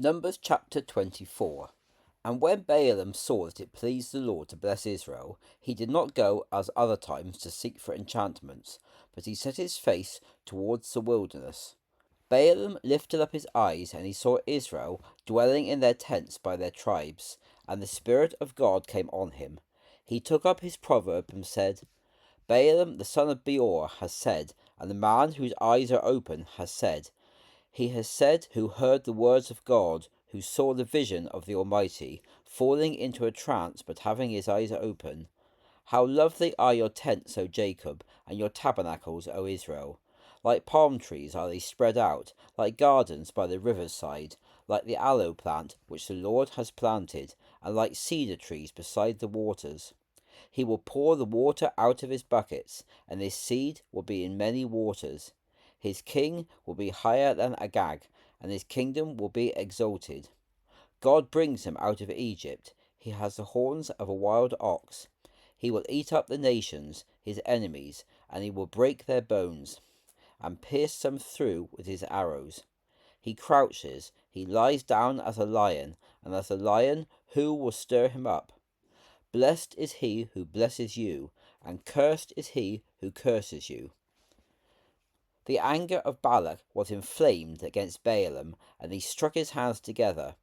Numbers chapter 24. And when Balaam saw that it pleased the Lord to bless Israel, he did not go as other times to seek for enchantments, but he set his face towards the wilderness. Balaam lifted up his eyes, and he saw Israel dwelling in their tents by their tribes, and the Spirit of God came on him. He took up his proverb and said, Balaam the son of Beor has said, and the man whose eyes are open has said, he has said, who heard the words of God, who saw the vision of the Almighty, falling into a trance, but having his eyes open. How lovely are your tents, O Jacob, and your tabernacles, O Israel! Like palm trees are they spread out, like gardens by the river's side, like the aloe plant which the Lord has planted, and like cedar trees beside the waters. He will pour the water out of his buckets, and his seed will be in many waters. His king will be higher than Agag, and his kingdom will be exalted. God brings him out of Egypt. He has the horns of a wild ox. He will eat up the nations, his enemies, and he will break their bones, and pierce them through with his arrows. He crouches, he lies down as a lion, and as a lion, who will stir him up? Blessed is he who blesses you, and cursed is he who curses you. The anger of Balak was inflamed against Balaam, and he struck his hands together.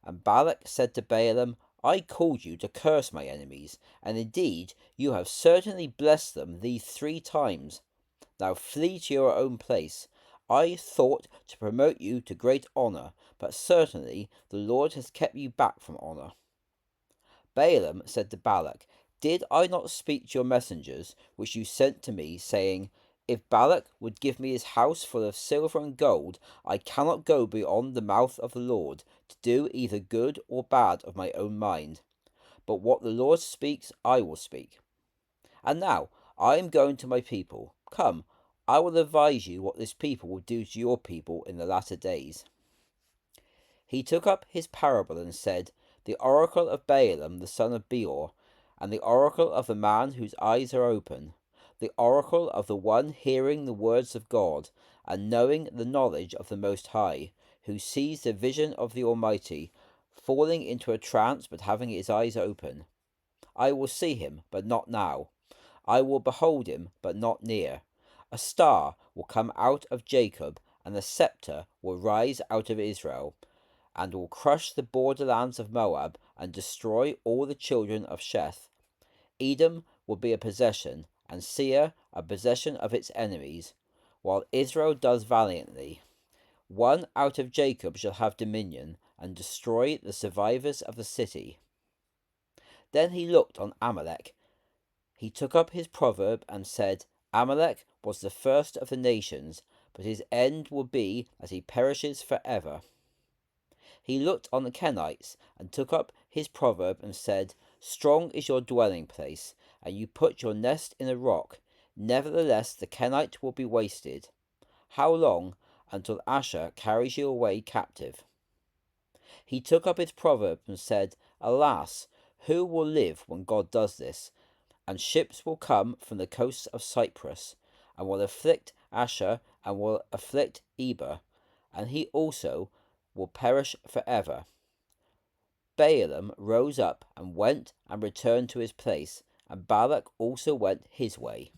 And Balak said to Balaam, I called you to curse my enemies, and indeed you have certainly blessed them these 3 times. Now flee to your own place. I thought to promote you to great honour, but certainly the Lord has kept you back from honour. Balaam said to Balak, Did I not speak to your messengers, which you sent to me, saying, If Balak would give me his house full of silver and gold, I cannot go beyond the mouth of the Lord, to do either good or bad of my own mind. But what the Lord speaks, I will speak. And now I am going to my people. Come, I will advise you what this people will do to your people in the latter days. He took up his parable and said, The oracle of Balaam the son of Beor, and the oracle of the man whose eyes are open, the oracle of the one hearing the words of God, and knowing the knowledge of the Most High, who sees the vision of the Almighty, falling into a trance but having his eyes open. I will see him, but not now. I will behold him, but not near. A star will come out of Jacob, and a sceptre will rise out of Israel, and will crush the borderlands of Moab, and destroy all the children of Sheth. Edom will be a possession, and Seir a possession of its enemies, while Israel does valiantly. One out of Jacob shall have dominion, and destroy the survivors of the city. Then he looked on Amalek. He took up his proverb and said, Amalek was the first of the nations, but his end will be that he perishes for ever. He looked on the Kenites, and took up his proverb and said, Strong is your dwelling place, and you put your nest in a rock. Nevertheless the Kenite will be wasted. How long? Until Asher carries you away captive. He took up his proverb and said, Alas, who will live when God does this? And ships will come from the coasts of Cyprus, and will afflict Asher, and will afflict Eber, and he also will perish for ever. Balaam rose up and went and returned to his place, and Balak also went his way.